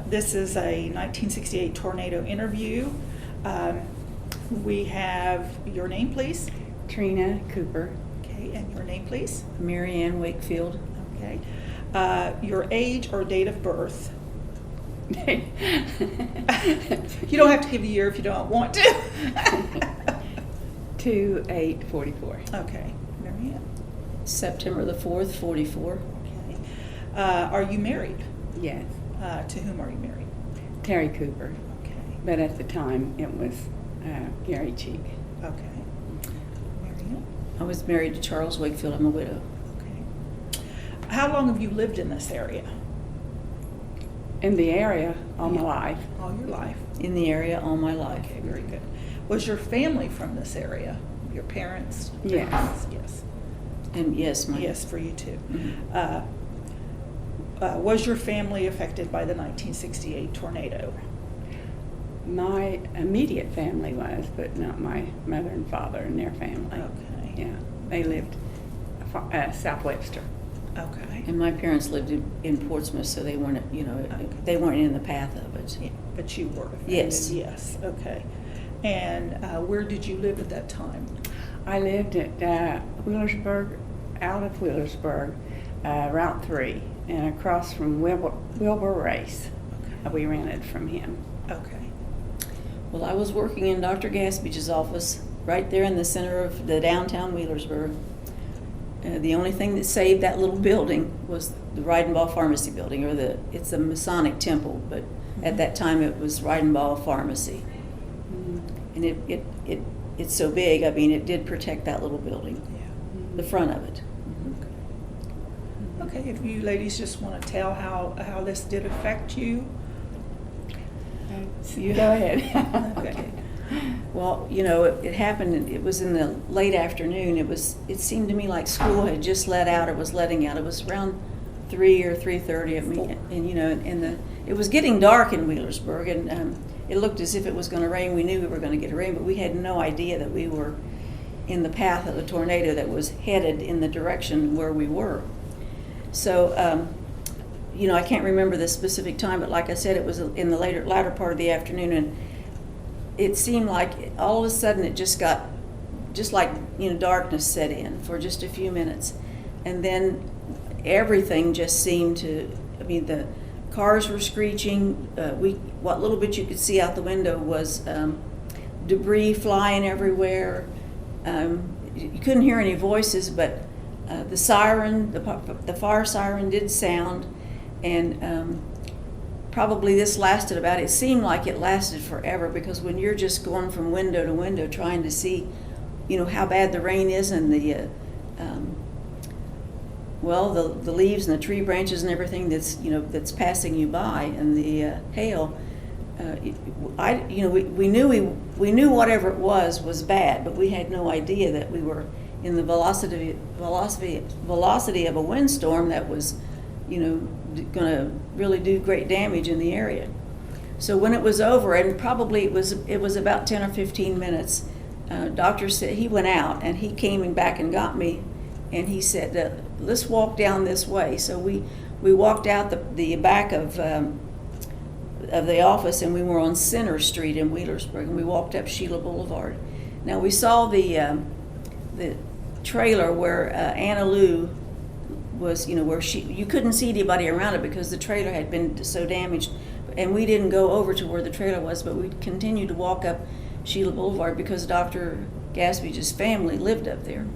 This is a 1968 tornado interview. We have your name, please. Trina Cooper. Okay, and your name, please. Ann Wakefield. Okay. Your age or date of birth. You don't have to give a year if you don't want to. 2/8/44. Okay, Marianne. September the 4th, 44. Okay. Are you married? Yes. To whom are you married? Terry Cooper. Okay. But at the time it was Gary Cheek. Okay. Marianne? I was married to Charles Wakefield. I'm a widow. Okay. How long have you lived in this area? In the area all my Yeah. life. All your life. In the area all my life. Okay, very good. Was your family from this area? Your parents? Yes. Yes. And yes, my Yes, for you too. Mhm. Was your family affected by the 1968 tornado? My immediate family was, but not my mother and father and their family. Okay. Yeah, they lived South Webster. Okay. And my parents lived in Portsmouth, so they weren't, Okay. they weren't in the path of it. Yeah, but you were affected? Yes. Yes, okay. And where did you live at that time? I lived at Wheelersburg, out of Wheelersburg, Route 3, and across from Wilbur Race. Okay. We rented from him. Okay. Well, I was working in Dr. Gaspage's office right there in the center of the downtown Wheelersburg. The only thing that saved that little building was the Reidenbaugh Pharmacy building, or it's a Masonic temple, but at that time it was Reidenbaugh Pharmacy. And it's so big, I mean, it did protect that little building, Yeah. the front of it. Okay, if you ladies just want to tell how this did affect you. You go ahead. Okay. Well, it happened, it was in the late afternoon. It seemed to me like school had just let out, or was letting out. It was around 3 or 3:30 at me, and it was getting dark in Wheelersburg, and it looked as if it was going to rain. We knew we were going to get a rain, but we had no idea that we were in the path of a tornado that was headed in the direction where we were. So, I can't remember the specific time, but like I said, it was in the latter part of the afternoon, and it seemed like all of a sudden it just got, darkness set in for just a few minutes. And then everything just seemed to, the cars were screeching. What little bit you could see out the window was debris flying everywhere. You couldn't hear any voices, but the siren, the fire siren did sound. And probably this lasted it seemed like it lasted forever, because when you're just going from window to window trying to see, how bad the rain is, and the leaves and the tree branches and everything that's passing you by, and the hail, we knew whatever it was bad, but we had no idea that we were in the velocity of a windstorm that was, going to really do great damage in the area. So when it was over, and probably it was about 10 or 15 minutes, doctor said, he went out and he came back and got me, and he said, let's walk down this way. So we walked out the back of the office, and we were on Center Street in Wheelersburg, and we walked up Sheila Boulevard. Now we saw the trailer where Anna Lou was, where you couldn't see anybody around it because the trailer had been so damaged, and we didn't go over to where the trailer was, but we continued to walk up Sheila Boulevard because Dr. Gaspage's family lived up there.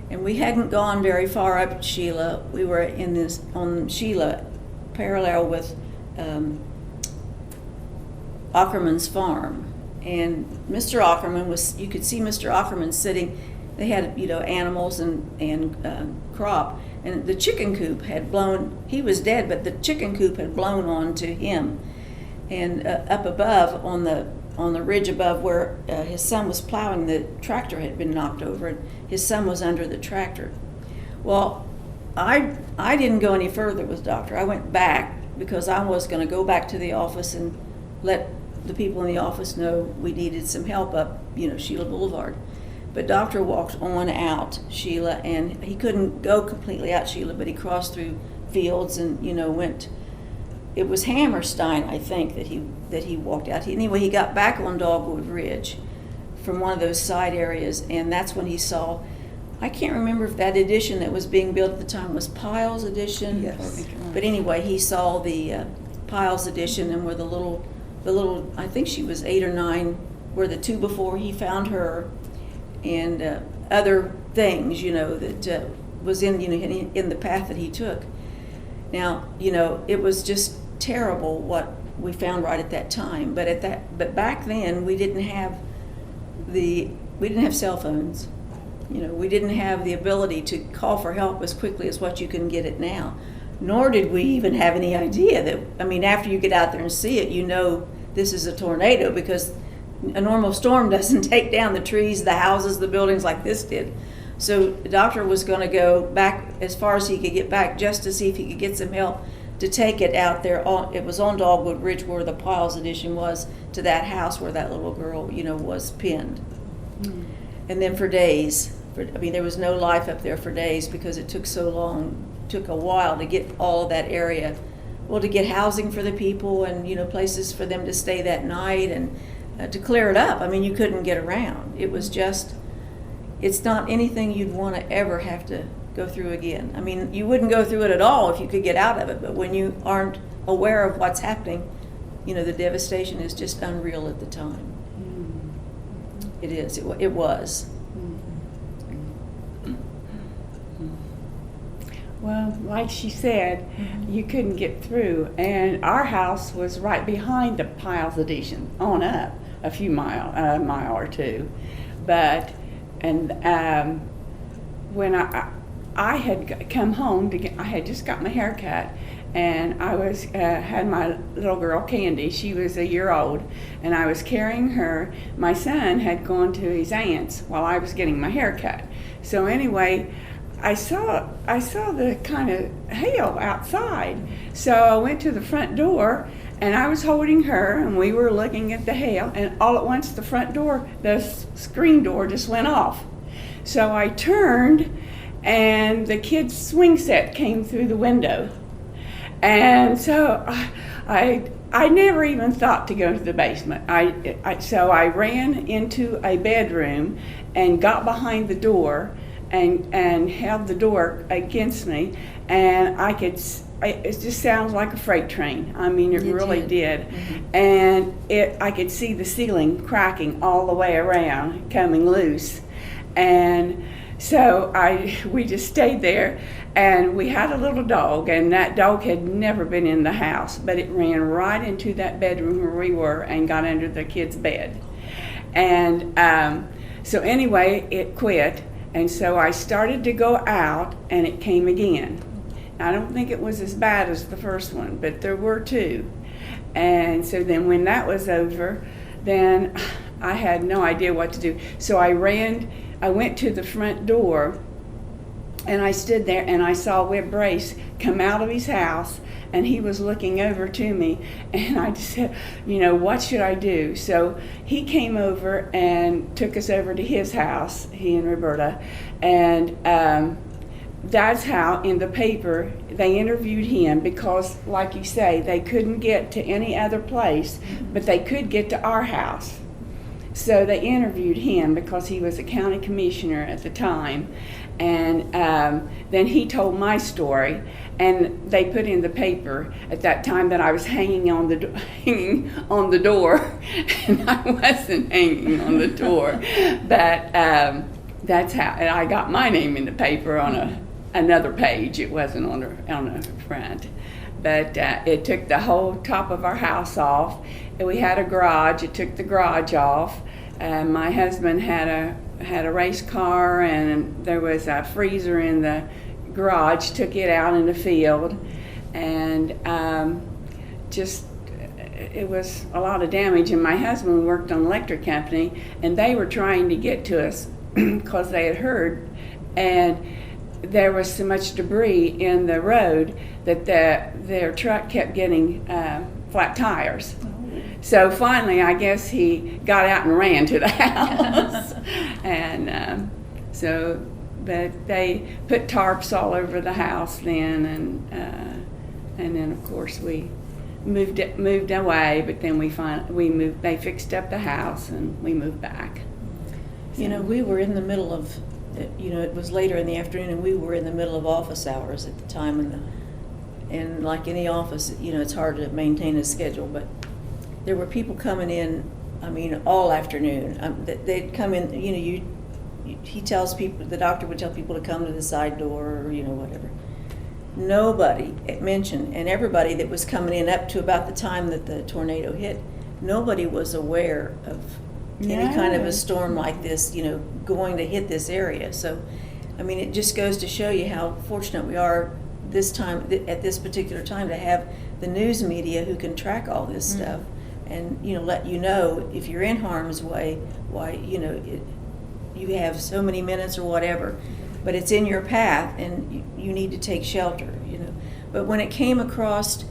And we hadn't gone very far up Sheila. We were on Sheila, parallel with Ackerman's farm. And Mr. Ackerman you could see Mr. Ackerman sitting. They had, animals and crop. And the chicken coop had blown, he was dead, but the chicken coop had blown onto him. And up above, on the ridge above where his son was plowing, the tractor had been knocked over, and his son was under the tractor. Well, I didn't go any further with Doctor. I went back because I was going to go back to the office and let the people in the office know we needed some help up, Sheila Boulevard. But Doctor walked on out Sheila, and he couldn't go completely out Sheila, but he crossed through fields and, went it was Hammerstein, I think, that he walked out. Anyway, he got back on Dogwood Ridge from one of those side areas, and that's when he saw, I can't remember if that addition that was being built at the time was Pyle's addition. Yes. But anyway, he saw the Pyle's addition, and where the little, I think she was 8 or 9, were the 2 before he found her, and other things, that was in the path that he took. Now, it was just terrible what we found right at that time. But back then we didn't have cell phones. We didn't have the ability to call for help as quickly as what you can get it now. Nor did we even have any idea that, after you get out there and see it, this is a tornado, because a normal storm doesn't take down the trees, the houses, the buildings like this did. So the doctor was going to go back as far as he could get back just to see if he could get some help to take it out there. It was on Dogwood Ridge where the Pyle's addition was, to that house where that little girl, was pinned. Mm. And then for days, there was no life up there for days because it took so long, took a while to get all of that area, to get housing for the people and, places for them to stay that night and to clear it up. You couldn't get around. It was just, it's not anything you'd want to ever have to go through again. You wouldn't go through it at all if you could get out of it, but when you aren't aware of what's happening, the devastation is just unreal at the time. Mm. It is. It was. Well, like she said, you couldn't get through, and our house was right behind the Pyle's addition, on up a few a mile or two. But, when I had come home I had just got my hair cut, and I was had my little girl Candy. She was a year old, and I was carrying her. My son had gone to his aunt's while I was getting my hair cut. So anyway, I saw the kind of hail outside. So I went to the front door, and I was holding her, and we were looking at the hail, and all at once the screen door just went off. So I turned, and the kid's swing set came through the window. And so I never even thought to go to the basement. So I ran into a bedroom and got behind the door and held the door against me, and it just sounds like a freight train. It really did. Mm-hmm. And I could see the ceiling cracking all the way around, coming loose. And so we just stayed there, and we had a little dog, and that dog had never been in the house, but it ran right into that bedroom where we were and got under the kid's bed. And so anyway, it quit. And so I started to go out, and it came again. I don't think it was as bad as the first one, but there were 2. And so then when that was over, then I had no idea what to do. So I went to the front door, and I stood there, and I saw Webb Brace come out of his house, and he was looking over to me, and I just said, what should I do? So he came over and took us over to his house, he and Roberta, and that's how in the paper they interviewed him, because like you say, they couldn't get to any other place, but they could get to our house. So they interviewed him because he was a county commissioner at the time, and then he told my story, and they put in the paper at that time that I was hanging on the door, and I wasn't hanging on the door, but that's how, and I got my name in the paper on another page. It wasn't on the front, but it took the whole top of our house off. And we had a garage. It took the garage off. My husband had a race car, and there was a freezer in the garage. Took it out in the field, and it was a lot of damage. And my husband worked on an electric company, and they were trying to get to us because they had heard, and there was so much debris in the road that their truck kept getting flat tires. So finally, I guess he got out and ran to the house. And but they put tarps all over the house then, and then of course we moved away, but then we moved. They fixed up the house and we moved back. You know, we were in the middle of, you know, it was later in the afternoon, and we were in the middle of office hours at the time, and like any office, you know, it's hard to maintain a schedule, but there were people coming in, I mean, all afternoon. They'd come in, you know, he tells people, the doctor would tell people to come to the side door, or, you know, whatever. Nobody mentioned, and everybody that was coming in up to about the time that the tornado hit, nobody was aware of any kind of a storm like this, you know, going to hit this area. So, I mean, it just goes to show you how fortunate we are this time, at this particular time, to have the news media who can track all this stuff and, you know, let you know if you're in harm's way, why, you know, you have so many minutes or whatever, but it's in your path and you need to take shelter, you know. But when it came across,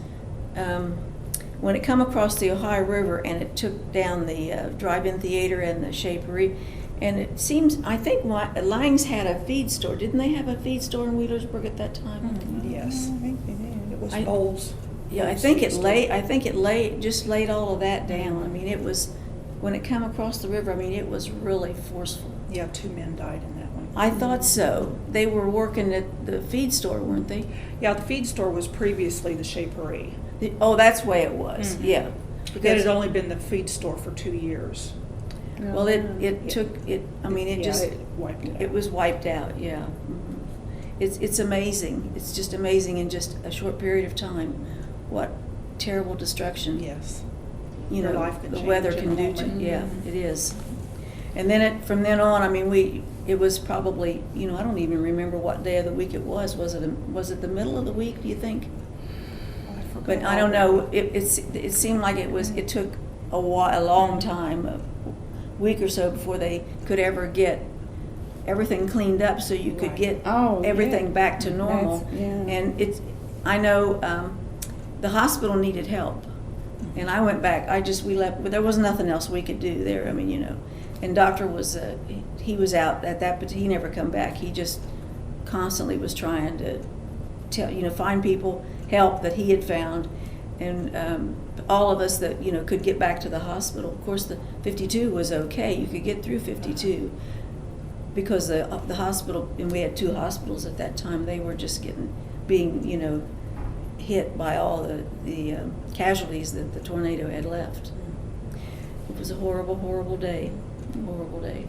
the Ohio River and it took down the drive-in theater and the Shapery, and it seems, I think Lange's had a feed store. Didn't they have a feed store in Wheelersburg at that time? Yes. I think they did. It was Bowles. Yeah, I think it laid all of that down. I mean, it was, when it came across the river, I mean, it was really forceful. Yeah, 2 men died in that one. I thought so. They were working at the feed store, weren't they? Yeah, the feed store was previously the Shapery. Oh, that's the way it was, yeah. It had only been the feed store for 2 years. Well, it took, I mean, it just, it wiped it out. it was wiped out, yeah. It's amazing. It's just amazing in just a short period of time what terrible destruction, Yes. you Your know, life can the change weather in can a do to, moment. yeah, it is. And then from then on, I mean, it was probably, you know, I don't even remember what day of the week it was. Was it the middle of the week, do you think? But I don't know, it seemed like it took a long time, a week or so, before they could ever get everything cleaned up so you could get everything back to normal. And I know the hospital needed help. And I went back, we left, but there was nothing else we could do there, I mean, you know. And doctor was, he was out at that, but he never come back. He just constantly was trying to find people, help that he had found, and all of us that, you know, could get back to the hospital. Of course, the 52 was okay. You could get through 52 because the hospital, and we had 2 hospitals at that time, they were just being, you know, hit by all the casualties that the tornado had left. It was a horrible, horrible day. Horrible day.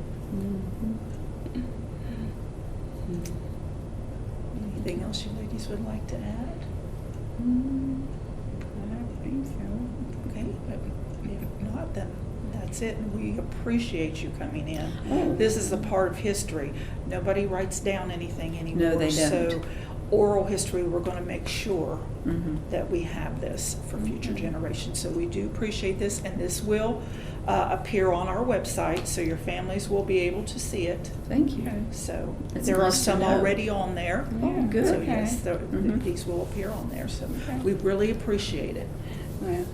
Anything else you ladies would like to add? I don't think so. Okay, if not, then that's it. And we appreciate you coming in. Oh. This is a part of history. Nobody writes down anything anymore. No, they don't. So oral history, we're going to make sure Mm-hmm. that we have this for future generations. So we do appreciate this, and this will appear on our website, so your families will be able to see it. Thank you. So It's there are nice to some know. already on there. Oh, good. So Okay. yes, Mhm. these will appear on there. So Okay. we really appreciate it. Well,